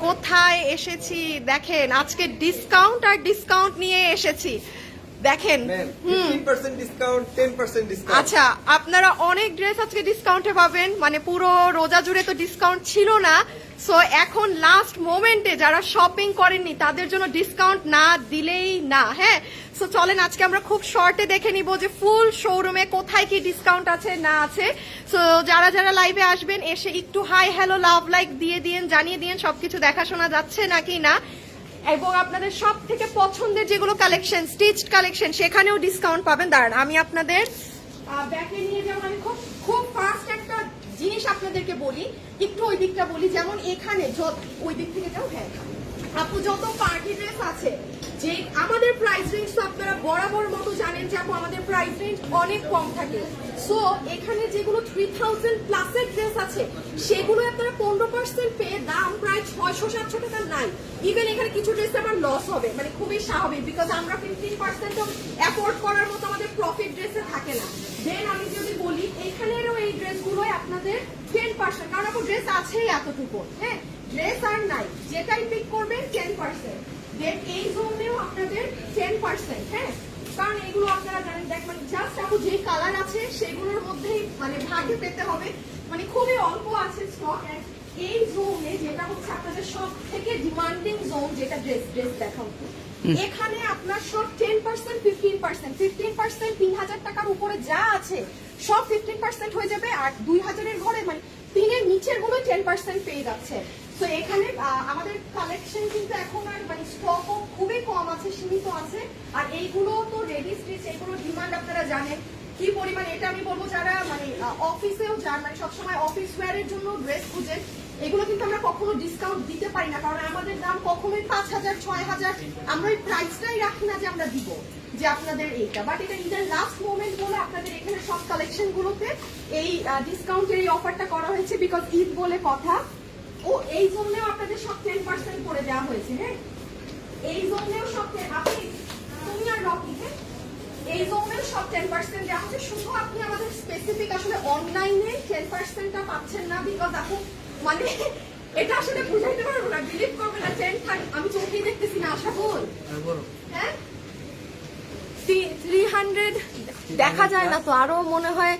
কোথায় এসেছি দেখেন, আজকে ডিসকাউন্ট আর ডিসকাউন্ট নিয়ে এসেছি দেখেন। 15% ডিসকাউন্ট, 10% ডিসকাউন্ট। আচ্ছা, আপনারা অনেক ড্রেস আজকে ডিসকাউন্টে পাবেন, মানে পুরো রোজা জুড়ে তো ডিসকাউন্ট ছিল না। সো এখন লাস্ট মোমেন্টে যারা শপিং করেননি তাদের জন্য ডিসকাউন্ট না দিলেই না। হ্যাঁ, সো চলেন আজকে আমরা খুব শর্টে দেখে নিব যে ফুল শোরুমে কোথায় কি ডিসকাউন্ট আছে না আছে। সো যারা যারা লাইভে আসবেন এসে একটু হাই হ্যালো লাভ লাইক দিয়ে দিন, জানিয়ে দিন সবকিছু দেখাশোনা যাচ্ছে নাকি না, এবং আপনাদের সব থেকে পছন্দের যেগুলো কালেকশন, স্টিচড কালেকশন, সেখানেও ডিসকাউন্ট পাবেন। দাঁড়ান আমি আপনাদের ব্যাকে নিয়ে যাবো। আমি খুব খুব ফাস্ট একটা জিনিস আপনাদেরকে বলি, একটু ওই দিকটা বলি। যেমন এখানে ওই দিক থেকে যাও। হ্যাঁ আপু, যত পার্টি ড্রেস আছে, যে আমাদের প্রাইস রেঞ্জ তো আপনারা বরাবর মতো জানেন যে আপু আমাদের প্রাইস রেঞ্জ অনেক কম থাকে। সো এখানে যেগুলো 3000 প্লাসের ড্রেস আছে সেগুলো আপনারা 15% পেয়ে দাম প্রায় 600-700 টাকা নাই। ইভেন এখানে কিছু ড্রেস আমার লস হবে, মানে খুবই স্বাভাবিক, বিকজ আমরা 15% অ্যাফোর্ড করার মতো আমাদের প্রফিট ড্রেসে থাকে না। দেন আমি যদি বলি এখানেরও এই ড্রেসগুলো আপনাদের 10%, কারণ আপু ড্রেস আছেই এতটুকু। হ্যাঁ, ড্রেস আর নাই, যেটাই পিক করবেন 10%। দেন এই জোনেও আপনাদের 10%। হ্যাঁ, কারণ এগুলো আপনারা জানেন, দেখ মানে জাস্ট আপু যে কালার আছে সেগুলোর মধ্যেই মানে ভাগে পেতে হবে, মানে খুবই অল্প আছে স্টক। এই জোনে যেটা হচ্ছে আপনাদের সব থেকে ডিমান্ডিং জোন, যেটা ড্রেস দেখাও, এখানে আপনার সব 10%, 15%, 15% 3000 টাকার উপরে যা আছে সব 15% হয়ে যাবে। আর 2000 এর ঘরে মানে 3 এর নিচের গুলো 10% পেয়ে যাচ্ছে। তো এখানে আমাদের কালেকশন কিন্তু এখন আর মানে স্টকও খুবই কম আছে, সীমিত আছে। আর এইগুলো তো রেডি স্টিচ, এগুলো ডিমান্ড আপনারা জানেন কি পরিমাণ। এটা আমি বলবো যারা মানে অফিসেও যান, মানে সবসময় অফিস ওয়্যারের জন্য ড্রেস খুঁজেন, এগুলো কিন্তু আমরা কখনো ডিসকাউন্ট দিতে পারি না, কারণ আমাদের দাম কখনোই 5000, 6000, আমরা ওই প্রাইসটাই রাখি না যে আমরা দিব যে আপনাদের এইটা। বাট এটা ঈদের লাস্ট মোমেন্ট বলে আপনাদের এখানে সব কালেকশন গুলোতে এই ডিসকাউন্টের এই অফারটা করা হয়েছে, বিকজ ঈদ বলে কথা। ও এই জন্যও আপনাদের সব 10% করে দেওয়া হয়েছে। হ্যাঁ, এই জন্যও সব আপনি তুমি আর রকি, হ্যাঁ এই জন্যও সব 10% দেওয়া হচ্ছে। শুধু আপনি আমাদের স্পেসিফিক আসলে অনলাইনে 10%টা পাচ্ছেন না, বিকজ আপনি মানে এটা আসলে বুঝাইতে পারবো না, বিলিভ করবে না। 10 আমি চোখেই দেখতেছি না। আশা বল, হ্যাঁ 300 দেখা যায় না তো, আরো মনে হয়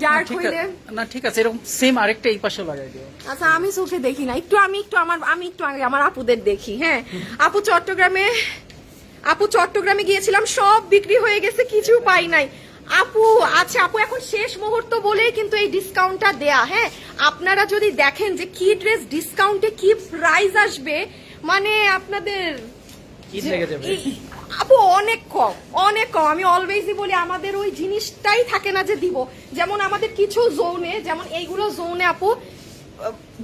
ডার্ক হইলে না। ঠিক আছে, এরকম সেম আরেকটা এই পাশে লাগাই দিও। আচ্ছা, আমি চোখে দেখি না, আমি একটু আগে আমার আপুদের দেখি। হ্যাঁ আপু, চট্টগ্রামে গিয়েছিলাম, সব বিক্রি হয়ে গেছে, কিছু পাই নাই আপু। আচ্ছা আপু, এখন শেষ মুহূর্ত বলে কিন্তু এই ডিসকাউন্টটা দেয়া। হ্যাঁ, আপনারা যদি দেখেন যে কি ড্রেস ডিসকাউন্টে কি প্রাইস আসবে, মানে আপনাদের আপু অনেক কম, অনেক কম। আমি অলওয়েজই বলি আমাদের ওই জিনিসটাই থাকে না যে দিব। যেমন আমাদের কিছু জোনে, যেমন এইগুলো জোনে আপু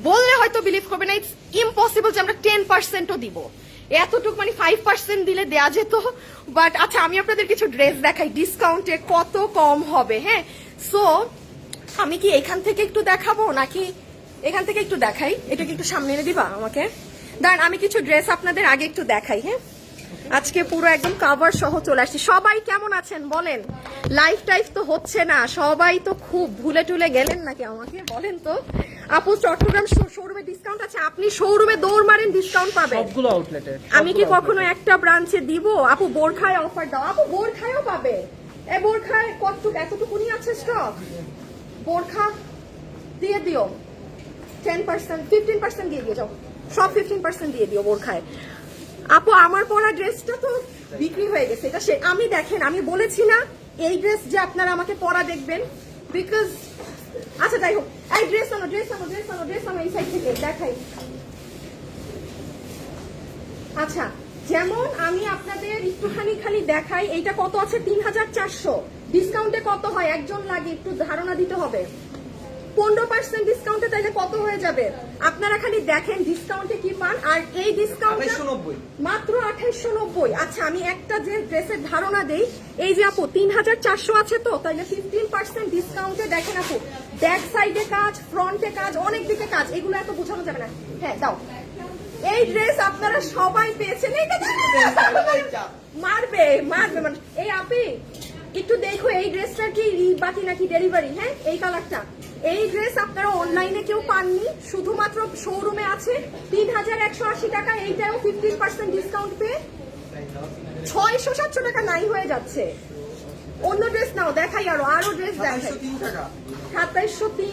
বললে হয়তো বিলিভ করবে না, ইটস ইম্পসিবল যে আমরা 10%ও দিব। এতটুকু মানে 5% দিলে দেয়া যেত। বাট আচ্ছা, আমি আপনাদের কিছু ড্রেস দেখাই ডিসকাউন্টে কত কম হবে। হ্যাঁ, সো আমি কি এখান থেকে একটু দেখাবো নাকি এখান থেকে একটু দেখাই? এটাকে একটু সামনে এনে দিবা আমাকে? দাঁড়ান আমি কিছু ড্রেস আপনাদের আগে একটু দেখাই। হ্যাঁ, আজকে পুরো একদম কভার সহ চলে আসছি। সবাই কেমন আছেন বলেন? লাইফ টাইফ তো হচ্ছে না, সবাই তো খুব ভুলে টুলে গেলেন নাকি আমাকে বলেন তো। আপু চট্টগ্রাম শোরুমে ডিসকাউন্ট আছে, আপনি শোরুমে দৌড় মারেন, ডিসকাউন্ট পাবেন সবগুলো আউটলেটে। আমি কি কখনো একটা ব্রাঞ্চে দিব? আপু বোরখায় অফার দাও, আপু বোরখায়ও পাবে। এ বোরখায় কতটুকু, এতটুকুনি আছে স্টক, বোরখা দিয়ে দিও 10%, 15% দিয়ে দিয়ে যাও, সব 15% দিয়ে দিও বোরখায়। আপু আমার পরা ড্রেসটা তো বিক্রি হয়ে গেছে, এটা আমি দেখেন আমি বলেছি না এই ড্রেস যে আপনারা আমাকে পরা দেখবেন, বিকজ আচ্ছা যাই হোক, এই ড্রেস আনো এই সাইড থেকে দেখাই। আচ্ছা, যেমন আমি আপনাদের একটুখানি খালি দেখাই, এইটা কত আছে 3400, ডিসকাউন্টে কত হয় একজন লাগে একটু ধারণা দিতে হবে। 15% ডিসকাউন্টে তাইলে কত হয়ে যাবে আপনারা খালি দেখেন ডিসকাউন্টে কি পান। আর এই ডিসকাউন্ট মাত্র 2890। আচ্ছা, আমি একটা যে ড্রেসের ধারণা দেই, এই যে আপু 3400 আছে তো, তাইলে 15% ডিসকাউন্টে দেখেন আপু ব্যাক সাইডে কাজ, ফ্রন্টে কাজ, অনেক দিকে কাজ, এগুলো এত বোঝানো যাবে না। হ্যাঁ দাও, এই ড্রেস আপনারা সবাই পেয়েছেন। মারবে মানে এই আপি একটু দেখো এই ড্রেসটা কি বাকি নাকি ডেলিভারি। হ্যাঁ, এই কালারটা এই ড্রেস আপনারা অনলাইনে কেউ পাননি, শুধুমাত্র শোরুমে আছে 3180 টাকা। এইটাও 15% ডিসকাউন্ট পেয়ে 600-700 টাকা নাই হয়ে যাচ্ছে। অন্য ড্রেস নাও, দেখাই আরো ড্রেস দেখাই। 2703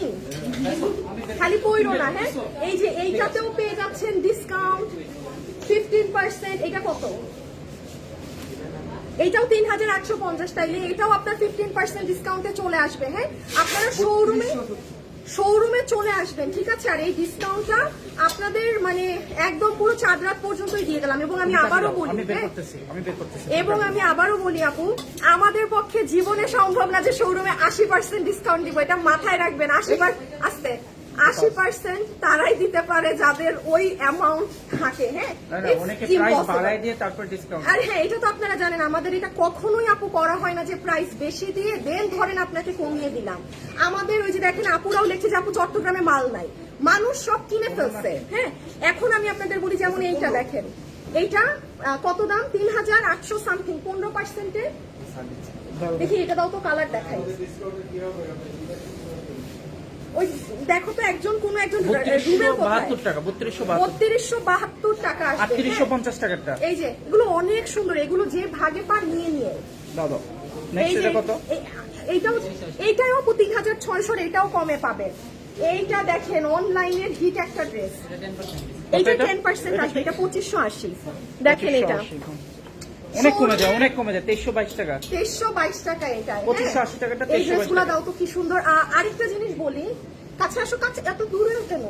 খালি পইরো না, হ্যাঁ। এই যে এইটাতেও পেয়ে যাচ্ছেন ডিসকাউন্ট 15%। এটা কত? এইটাও 3850। তাইলে এটাও আপনার 15% ডিসকাউন্টে চলে আসবে। হ্যাঁ, আপনারা শোরুমে চলে আসবেন, ঠিক আছে। আর এই ডিসকাউন্টটা আপনাদের মানে একদম পুরো 4 রাত পর্যন্তই দিয়ে গেলাম। এবং আমি আবারও বলি, এবং আমি আবারও বলি আপু, আমাদের পক্ষে জীবনে সম্ভব না যে শোরুমে 80% ডিসকাউন্ট দিব। এটা মাথায় রাখবেন। 80% তারাই দিতে পারে যাদের ওই অ্যামাউন্ট থাকে। হ্যাঁ, আর হ্যাঁ, এটা তো আপনারা জানেন, আমাদের এটা কখনোই আপু করা হয় না যে প্রাইস বেশি দিয়ে দেন ধরেন আপনাকে কমিয়ে দিলাম। আমাদের ওই যে দেখেন আপুরাও লিখছে যে আপু চট্টগ্রামে মাল নাই, মানুষ সব কিনে ফেলছে। হ্যাঁ, এখন আমি আপনাদের বলি, যেমন এইটা দেখেন, এইটা কত দাম? 3800 সামথিং, 15%-এ। দেখি এটা দাও তো, কালার দেখাই। ওই দেখো তো, কোন একজন 3272 টাকা, 3272 টাকা আসবে। 3850 টাকাটা। এই যে এগুলো অনেক সুন্দর, এগুলো যে ভাগে পা নিয়ে দাও। নেক্সট এটা কত? এইটাও 3600, এটাও কমে পাবেন। এইটা দেখেন অনলাইনের হিট একটা ড্রেস, এইটা 10% আসবে, এটা 2580। দেখেন এটা অনেক কমে যায় 2322 টাকা। 2322 টাকা এটা। 2580 টাকাটা 2322 এই ড্রেসগুলো দাও তো, কি সুন্দর। আরেকটা জিনিস বলি, কাছে আসো, কাছে। এত দূরে কেন?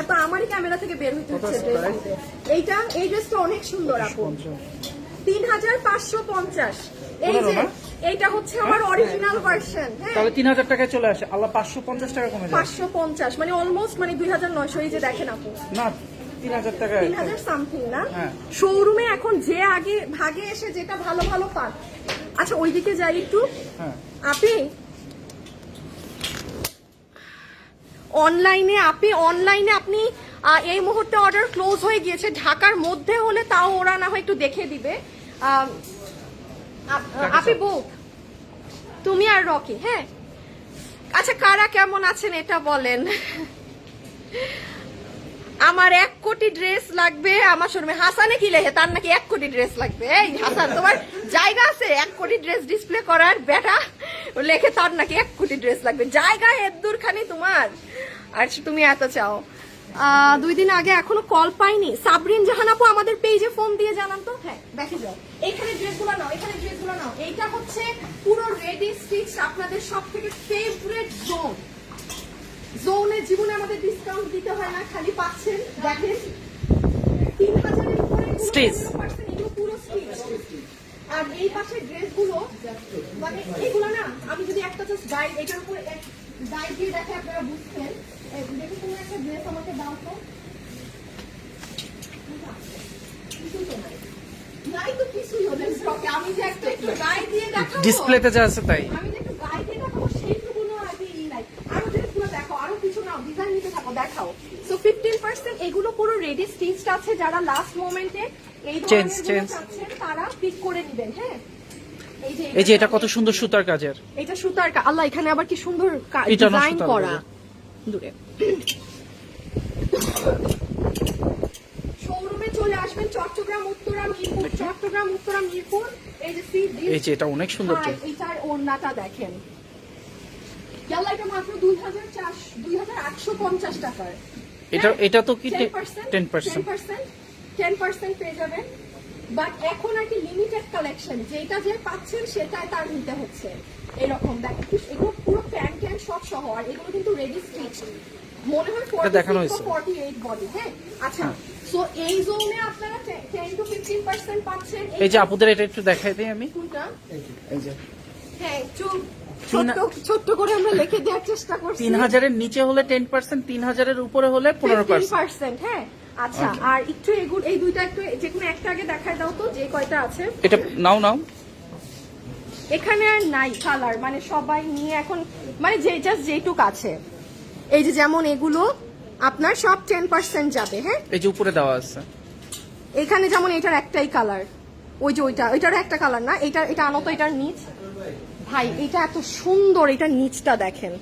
এত আমারই ক্যামেরা থেকে বের হইতে হচ্ছে। এই ড্রেসটা অনেক সুন্দর আপু, 3550। এই যে এইটা হচ্ছে আমার অরিজিনাল ভার্সন। হ্যাঁ, তাহলে 3000 টাকায় চলে আসে। আল্লাহ, 550 টাকা কমে যায়। 550 মানে অলমোস্ট মানে 2900। এই যে দেখেন আপু, না 3000 টাকা, 3000 সামথিং না। হ্যাঁ। শোরুমে এখন যে আগে ভাগে এসে যেটা ভালো ভালো পান। আচ্ছা, ওইদিকে যাই একটু। হ্যাঁ, আপনি অনলাইনে আপনি এই মুহূর্তে অর্ডার ক্লোজ হয়ে গিয়েছে। ঢাকার মধ্যে হলে তাও ওরা না হয় একটু দেখে দিবে। আপনি বুক, তুমি আর রকি। হ্যাঁ, আচ্ছা, কারা কেমন আছেন এটা বলেন। আমার 1 কোটি ড্রেস লাগবে আমার শোরুমে। হাসানে কি লেখে, তার নাকি 1 কোটি ড্রেস লাগবে। এই হাসান, তোমার জায়গা আছে 1 কোটি ড্রেস ডিসপ্লে করার? বেটা লেখে তার নাকি 1 কোটি ড্রেস লাগবে। জায়গা এদ্দুর খানি তোমার, আর তুমি এত চাও। 2 দিন আগে এখনো কল পাইনি। সাবরিন জাহান আপু আমাদের পেজে ফোন দিয়ে জানান তো। হ্যাঁ, দেখে যাও। এখানে ড্রেসগুলো নাও, এখানে ড্রেসগুলো নাও। এইটা হচ্ছে পুরো রেডি স্টিচ, আপনাদের সব থেকে ফেভারিট জোনে। জীবনে আমাদের ডিসকাউন্ট দিতে হয় না, খালি পাচ্ছেন। দেখেন 3000-এর উপরে স্টিচ, এগুলো পুরো স্টিচ। আর এই পাশে ড্রেসগুলো মানে এগুলো না, আমি যদি একটা জাস্ট গাইড এটার উপরে গাইড দিয়ে দেখে আপনারা বুঝছেন। দেখে তুমি একটা ড্রেস আমাকে দাও তো। নাই তো কিছুই হলো স্টকে। আমি যে একটা একটু গাইড দিয়ে দেখাবো, ডিসপ্লেতে যা আছে তাই। আমি যে একটু গাইড দিয়ে দেখাবো, সেইটুকুনো আগে নাই। আরো ড্রেসগুলো দেখো, আরো কিছু নাও, ডিজাইন নিতে থাকো, দেখাও। সো 15% এগুলো পুরো রেডি স্টিচড আছে। যারা লাস্ট মোমেন্টে এই ধরনের চাচ্ছেন তারা পিক করে নেবেন। হ্যাঁ, এই যে এটা কত সুন্দর সুতার কাজের। এটা সুতার আল্লাহ, এখানে আবার কি সুন্দর ডিজাইন করা। দূরে শোরুমে চলে আসবেন, চট্টগ্রাম উত্তরা মিরপুর। এই যে এটা অনেক সুন্দর। এটার ওড়নাটা দেখেন, এটা মাত্র 2850 টাকার। এটা তো কি 10% পেয়ে যাবেন। বাট এখন আর কি লিমিটেড কালেকশন, যেটা যে পাচ্ছেন সেটাই তার নিতে হচ্ছে। এরকম দেখেন, এগুলো পুরো প্যান্ট সব সহ। আর এগুলো কিন্তু রেডি স্টিচ, মনে হয় 48 বডি। হ্যাঁ, আচ্ছা। সো এই জোনে আপনারা 10-15% পাচ্ছেন। এই যে আপুদের এটা একটু দেখাই দিই আমি। কোনটা? এই যে, হ্যাঁ, ছোট্ট করে আমরা লিখে দেওয়ার চেষ্টা করছি। 3000-এর নিচে হলে 10%, 3000-এর উপরে হলে 15%। হ্যাঁ, আচ্ছা। আর একটু এই দুইটা একটু যে কোনো একটা আগে দেখায় দাও তো, যে কয়টা আছে। এটা নাও। এখানে আর নাই কালার, মানে সবাই নিয়ে এখন মানে যেটুক আছে। এই যে যেমন এগুলো আপনার সব 10% যাবে। হ্যাঁ, এই যে উপরে দেওয়া আছে। এখানে যেমন এটার একটাই কালার, ওই যে ওইটার একটা কালার না। এটা আনো তো, এটার নিচ। ভাই এটা এত সুন্দর, এটার নিচটা দেখেন,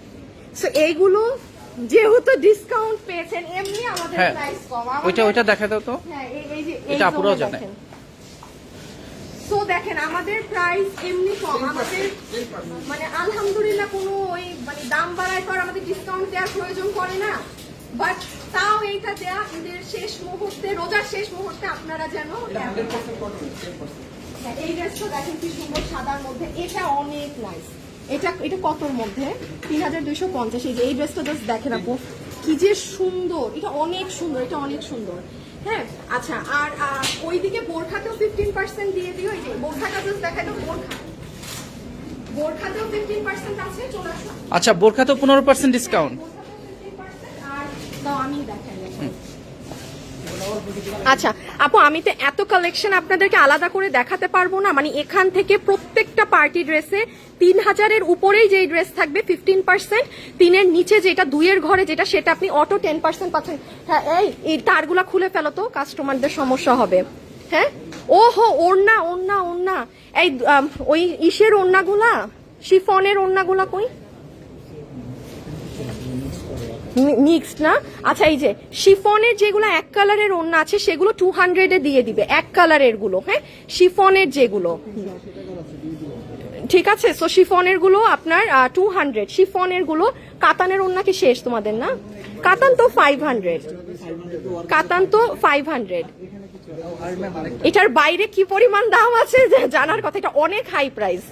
সো এইগুলো যেহেতু ডিসকাউন্ট পেয়েছেন এমনি আমাদের হ্যাঁ। প্রাইস কম ওইটা দেখা দাও তো। হ্যাঁ এই যে এটা আপুরাও জানে। সো দেখেন আমাদের প্রাইস এমনি কম, আমাদের মানে আলহামদুলিল্লাহ কোনো ওই মানে দাম বাড়ায় তো আর আমাদের ডিসকাউন্ট দেওয়ার প্রয়োজন পড়ে না, বাট তাও এইটা দেয়া ঈদের শেষ মুহূর্তে, রোজার শেষ মুহূর্তে আপনারা যেন হ্যাঁ, এই ড্রেসটা দেখেন কি সুন্দর সাদার মধ্যে, এটা অনেক নাইস। এটা কতর মধ্যে? 3250। এই যে এই ড্রেসটা জাস্ট দেখেন আপু কি যে সুন্দর, এটা অনেক সুন্দর, এটা অনেক সুন্দর। হ্যাঁ আচ্ছা, আর ওইদিকে বোরখাতেও 15% দিয়ে দিও। এই যে বোরখাটা জাস্ট দেখা দাও, বোরখাতেও 15% আছে, চলে আসো। আচ্ছা, বোরখা তো 15% ডিসকাউন্ট। আর দাও আমি দেখাই। আচ্ছা আপু, আমি তো এত কালেকশন আপনাদেরকে আলাদা করে দেখাতে পারবো না, মানে এখান থেকে প্রত্যেকটা পার্টি ড্রেসে 3000-এর উপরেই যেই ড্রেস থাকবে 15%, 3-এর নিচে যেটা 2-এর ঘরে যেটা সেটা আপনি অটো 10% পাচ্ছেন। হ্যাঁ এই তারগুলা খুলে ফেলো তো, কাস্টমারদের সমস্যা হবে। হ্যাঁ ওহো, ওড়না ওড়না ওড়না, এই ওই ইসের ওড়নাগুলা, শিফনের ওড়নাগুলা কই? মিক্সড না? আচ্ছা, এই যে শিফনের যেগুলো এক কালারের ওড়না আছে সেগুলো 200-এ দিয়ে দিবে, এক কালারের গুলো। হ্যাঁ শিফনের যেগুলো, ঠিক আছে। সো শিফনের গুলো আপনার 200, শিফনের গুলো। কাতানের ওড়না কি শেষ তোমাদের? না, কাতান তো 500, কাতান তো 500। এটার বাইরে কি পরিমাণ দাম আছে জানার কথা, এটা অনেক হাই প্রাইস।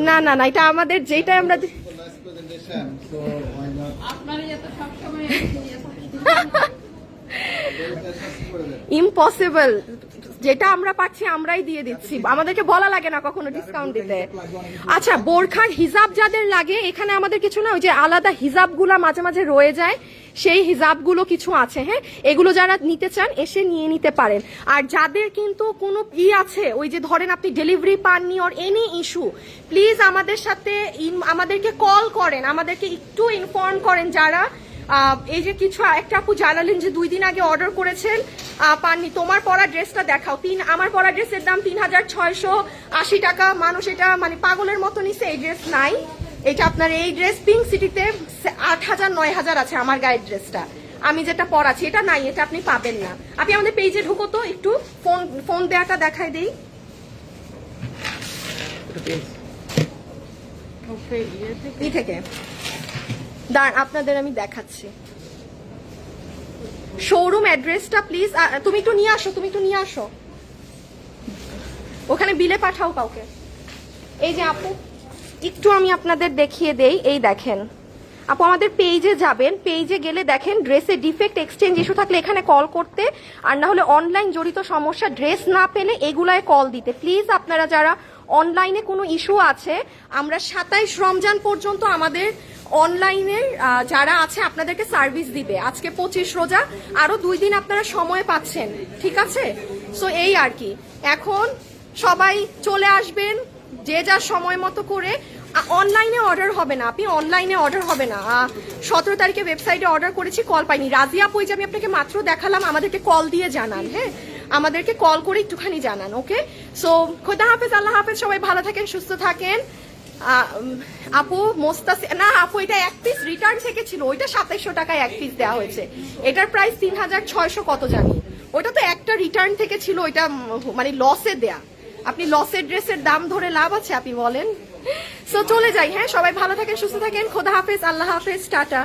না না না, এটা আমাদের যেটা আমরা ইম্পসিবল, যেটা আমরা পাচ্ছি আমরাই দিয়ে দিচ্ছি, আমাদেরকে বলা লাগে না কখনো ডিসকাউন্ট দিতে। আচ্ছা, বোরখার হিজাব যাদের লাগে, এখানে আমাদের কিছু না, ওই যে আলাদা হিজাবগুলা মাঝে মাঝে রয়ে যায়, সেই হিজাবগুলো কিছু আছে। হ্যাঁ এগুলো যারা নিতে চান এসে নিয়ে নিতে পারেন। আর যাদের কিন্তু কোনো আছে, ওই যে ধরেন আপনি ডেলিভারি পাননি অর এনি ইস্যু, প্লিজ আমাদের সাথে আমাদেরকে কল করেন, আমাদেরকে একটু ইনফর্ম করেন। যারা এই যে কিছু একটা আপু জানালেন যে 2 দিন আগে অর্ডার করেছেন পাননি, তোমার পরা ড্রেসটা দেখাও। আমার পরা ড্রেসের দাম 3680 টাকা, মানুষ এটা মানে পাগলের মতো নিছে। এই ড্রেস নাই, এটা আপনার এই ড্রেস পিঙ্ক সিটিতে 8000 9000 আছে আমার গায়ের ড্রেসটা, আমি যেটা পরাছি এটা নাই, এটা আপনি পাবেন না। আপনি আমাদের পেজে ঢুকো তো, একটু ফোন দেয়াটা দেখাই দেই। এই থেকে দাঁড়ান আপনাদের আমি দেখাচ্ছি শোরুম অ্যাড্রেসটা, প্লিজ তুমি একটু নিয়ে আসো, তুমি একটু নিয়ে আসো, ওখানে বিলে পাঠাও কাউকে। এই যে আপু একটু আমি আপনাদের দেখিয়ে দেই, এই দেখেন আপু আমাদের পেজে যাবেন, পেজে গেলে দেখেন ড্রেসে ডিফেক্ট এক্সচেঞ্জ ইস্যু থাকলে এখানে কল করতে, আর না হলে অনলাইন জড়িত সমস্যা, ড্রেস না পেলে এগুলায় কল দিতে। প্লিজ আপনারা যারা অনলাইনে কোনো ইস্যু আছে, আমরা 27 রমজান পর্যন্ত আমাদের অনলাইনের যারা আছে আপনাদেরকে সার্ভিস দিবে। আজকে 25 রোজা, আরো 2 দিন আপনারা সময় পাচ্ছেন, ঠিক আছে। সো এই আর কি, এখন সবাই চলে আসবেন যে যার সময় মতো করে। অনলাইনে অর্ডার হবে না, আপনি অনলাইনে অর্ডার হবে না। 17 তারিখে ওয়েবসাইটে অর্ডার করেছি, কল পাইনি। রাজিয়া আপু, যে আমি আপনাকে মাত্র দেখালাম, আমাদেরকে কল দিয়ে জানান। হ্যাঁ আমাদেরকে কল করে একটুখানি জানান। ওকে, সো খোদা হাফেজ, আল্লাহ হাফেজ, সবাই ভালো থাকেন, সুস্থ থাকেন। আপু মোস্তাসি না আপু, এটা এক পিস রিটার্ন থেকে ছিল, ওইটা 2700 টাকায় এক পিস দেওয়া হয়েছে, এটার প্রাইস 3600 কত জানি। ওইটা তো একটা রিটার্ন থেকে ছিল, ওইটা মানে লসে দেয়া। আপনি লসের ড্রেসের দাম ধরে লাভ আছে আপনি বলেন। সো চলে যাই। হ্যাঁ সবাই ভালো থাকেন, সুস্থ থাকেন, খোদা হাফেজ, আল্লাহ হাফেজ, টাটা।